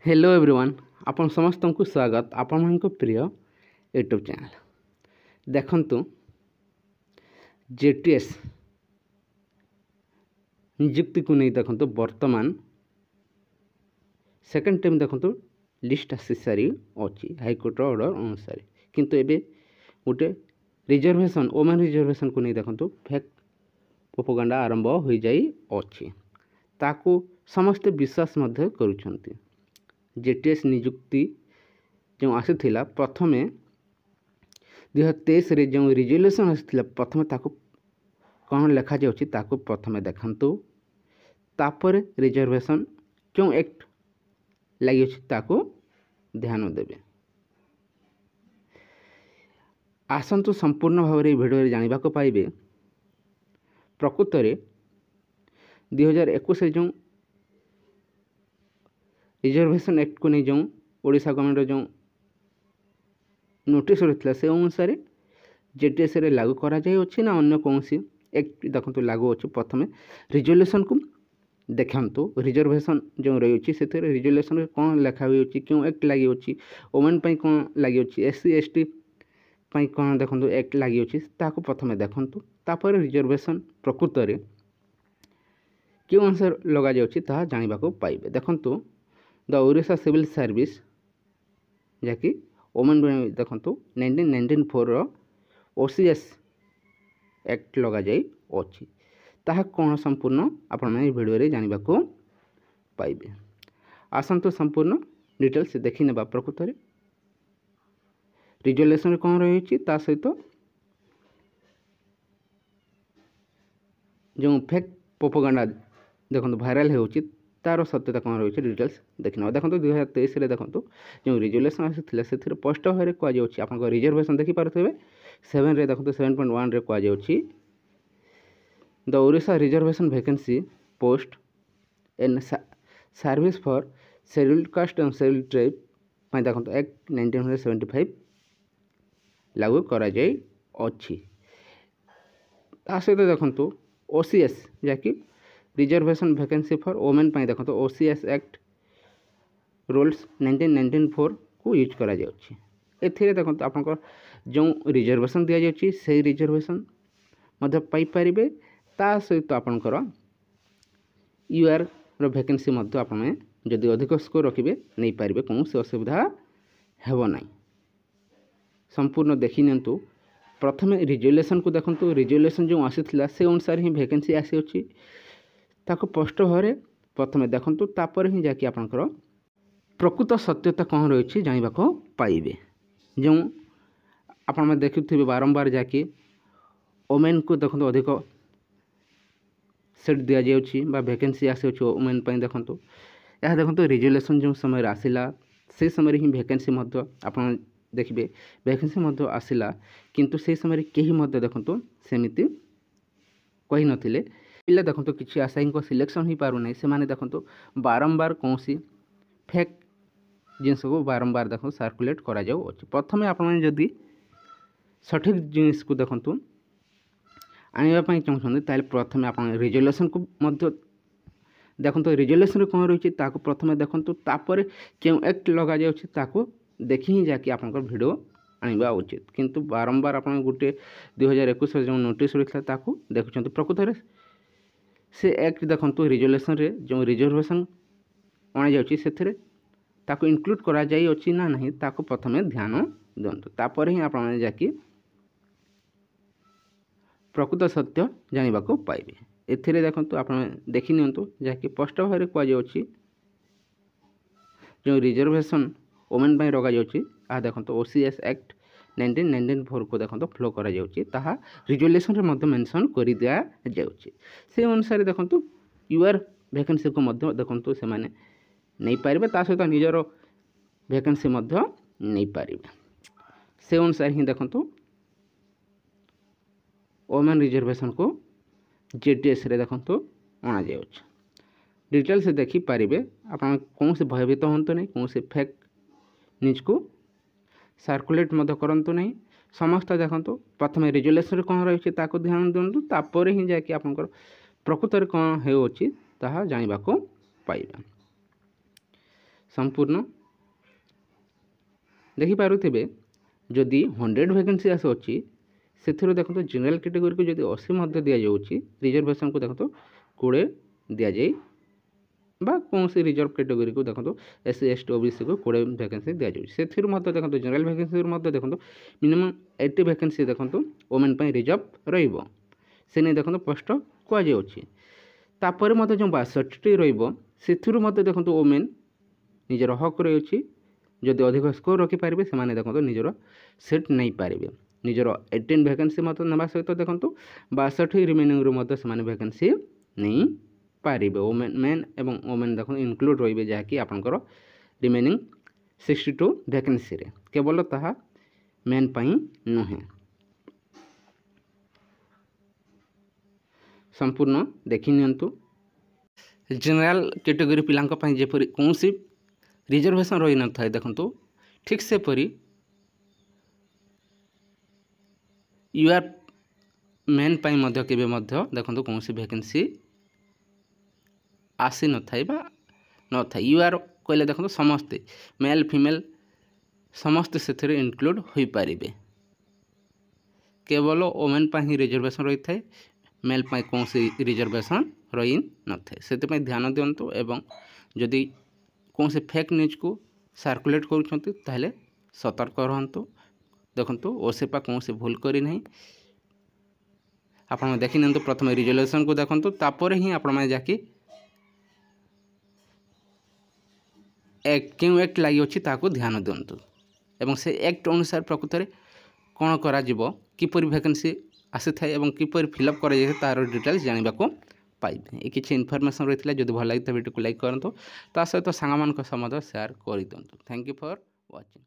Hello everyone आपण समस्त को स्वागत आपण मान प्रिय यूट्यूब चैनल देखंतु जेटीएस नियुक्ति को नहीं देखंतु वर्तमान सेकंड टाइम देखंतु लिस्ट आसी सारी अच्छी हाईकोर्ट ऑर्डर अनुसार किंतु एबे गोटे रिजर्वेशन ओमेन रिजर्वेशन को नहीं देखंतु फेक प्रोपोगंडा आरंभ हो जाई अच्छी ताकू समस्त विश्वास मध्य करूछंती। जेटीएस नियुक्ति जो आसीथिला प्रथमे 2023 रे जो रिजोल्यूशन आसीथिला प्रथमे ताकू कौन लेखा जाउछि ताकू प्रथमे देखंतु तापर रिजर्वेशन जो एक्ट लागि अछि ताकू ध्यान देबे। आसंतु संपूर्ण भाव रे वीडियो रे जानिबा को पाइबे प्रकृत रे 2021 रे जो रिजर्वेशन एक्ट को नहीं जो ओडिशा गवर्नमेंट जो नोटिस रही से अनुसार जेटीएस रे लागू करा जाय अछि ना अन्य कौन एक्ट देखंतु लागू अछि। प्रथमे रिजोल्यूशन को देखंतु रिजर्वेशन जो रही अछि से रिजोल्यूशन रे कोन लिखा होई अछि क्यों एक्ट लागि अछि वुमेन पई कोन लागि अछि एससी एसटी पई कोन देखंतु एक्ट लागि अछि ताको प्रथमे देखंतु तापर रिजर्वेशन प्रकृत रे क्यों आंसर लगा जाय अछि ता जानिबा को पाइबे। देखंतु द ओडिशा सिविल सर्विस जैकि वुमेन देखंतु 1994 ओसीएस एक्ट लगा जाई अछि ताहा कोन संपूर्ण आपण में वीडियो रे जानिबा को पाइबे। आसंतु संपूर्ण डिटेल्स देखि नेबा प्रकृत रे रिजोल्यूशन रे कोन रही अछि ता सहित जो फेक प्रोपोगंडा देखंतु वायरल होउछि तार सत्यता कौन रही है डिटेल्स देखना। देखो 2023 रे देखो जो रिजोल्यूशन आसी से स्पष्ट भाव में कहुच्छी आप रिजर्वेशन देखिपे 7 रे देखो 7.1 रे कहुच्छी the Odisha reservation vacancy post and service for scheduled caste and scheduled tribe देखो एक्ट 1975 लागू करा जाय अछि। ता सहित देखो ओसीएस जैकि रिजर्वेशन वैकेंसी फॉर वुमेन पाई देखो ओसीएस एक्ट रूल्स 1994 को यूज करा जाउछि। एथिरे देखो आपनकर जो रिजर्वेशन दिया जाउछि से रिजर्वेशन मध्य पाई परिबे ता सहित आपनकर यूआर रो वैकेंसी मध्य आपने जदि अधिक स्कोर रखिबे नहीं पारिबे कोन से असुविधा हेबो नाही। संपूर्ण देखि नियंतु प्रथमे रिजोल्यूशन को देखंतु रिजोल्यूशन जो आसीथिला से अनुसार ही वैकेंसी आसी अछि ताको स्पष्ट भाव प्रथमे देखंतु तापर ही जाकि आपनकर प्रकृत सत्यता कौन रही जानिबा को पाइबे। जो आपण में देखुथिबे बारंबार जाकि वुमेन को देखंतु अधिक सीट दिया जाउछि बा वैकेंसी आसी अछि वुमेन पई देखंतु या देखंतु रिजोल्यूशन जो समय आसिला से समय ही वैकेंसी मध्य आपण देखिबे वैकेंसी मध्य आसिला किंतु से समय केही मध्य देखंतु सेमिति कहि नथिले पिला देखंतु किछि आशायी को सिलेक्शन ही पारु नहीं से माने देखंतु बारंबार कौनसी फेक जिनस को बारंबार देखो सर्कुलेट करा जाउ अछि। प्रथमे आपण माने जदी सठिक जिनिस को देखंतु आनिबा पई चाहछन ताले प्रथमे आपण रिजोल्यूशन को मध्य देखंतु रिजोल्यूशन रे कोन रहिछि ताको प्रथमे देखंतु तापर केउ एक्ट लगा जाउ अछि ताको देखि ही जाकि आपनकर वीडियो आनिबा उचित किंतु बारंबार आपण गुटे 2021 जो नोटिस रहितला ताको देखुछन प्रकृत रे से एक्ट देखंतु रिजोल्यूशन रे जो रिजर्वेशन अणा जाउछि सेथरे ताको इंक्लूड करा जाई अछि ना नहीं ताको प्रथमे ध्यान दंतु तापर ही आपण जाकि प्रकृत सत्य जानिबा को पाइबे। एथिरे देखंतु आपण देखि नियंतु जाकि स्पष्ट भाव रे कह जाउछि जो रिजर्वेशन वुमेन पई रगा जाउछि आ देखंतु ओसीएस एक्ट 1994 को देखो फ्लो करा जाउछि ताहा रिजोल्यूशन रे मध्य मेंशन करि दिया जाउछि। से अनुसार देखंतु यूआर वैकेंसी को मध्य देखंतु से माने नहीं पारिबे ता सहित निजर वैकेंसी मध्य नहीं पारिबे से अनुसार ही देखंतु वुमेन रिजर्वेशन को जेटीएस रे देखंतु अणा जाउछि। डिटेल से देखि पारिबे आपण कोन से भयभीत होंतो नहीं कोन से फेक न्यूज को सर्कुलेट मध्य करंतु नहीं समस्त देखंतु प्रथमे रिजोल्यूशन कौन रही ताको ध्यान दिंतु तापर ही जाकि आपनकर प्रकृत रे कौन हेउछि ताहा जानिबा को पाइबा। संपूर्ण देखिपे जदि 100 वैकेंसी आसुच्छी से देखो जनरल कैटेगरी को जब 80 दि जाऊँगी रिजर्वेशन को देखो 20 दि जाए कौन सी रिजर्व कैटेगरी को देखो SC ST OBC को 20 वैकेंसी दि जाऊँगी से देखो जनरल वैकेंसी देखो मिनिमम 80 वैकेंसी देखो वोमेन रिजर्व रही देखो पोस्ट कहुच्छी जो 62 रही देखो वोमेन निजर हक रही जदि अधिक स्कोर रखिपारे से देखो निजर सीट नहीं पारे निजर 18 वैकेंसी ना सहित देखो 62 रिमेनिंग से वैकेंसी नहीं पारे वोमेन मेन एवं वोमेन देखो इनक्लूड रे जहाँकि आपंकर रिमेनिंग 62 वैकेंसी रे केवल ताहा मेन पाई नुहे संपूर्ण देखि नियंतु जनरल कैटेगरी पिलांक पई जेपरि कौन सी रिजर्वेशन रही न था देखो ठीक से परी यूआर मेन पाई मध्य केबे मध्य देखो कौन सी वैकेंसी आसी न था यूआर कहले देखो समस्ते मेल फीमेल समस्ते से इनक्लूड हो पारे केवल वोमेन ही रिजर्वेशन रही था मेल पाई कौन सी रिजर्वेशन रही न था से ध्यान दिंतु एवं जदि कौन से फेक न्यूज को सर्कुलेट कर सतर्क रहतु देखो ओसेपा कौन से भूल करना आप देखी नि प्रथम रिजोल्यूशन को देखो तापर ही आपण जाकि क्यों एक्ट लगी अच्छी ध्यान दिंतु एवं से एक्ट अनुसार प्रकृत में कौन करा किपर वैकेंसी आसी थाए किपर फिलअप कर तार डिटेल्स जानवा को पाइबे ये किसी इनफॉरमेशन रही है। जो भल लगी वीडियो को लाइक करूँ सहित सांग मान सेयार कर दिंतु। Thank you for watching.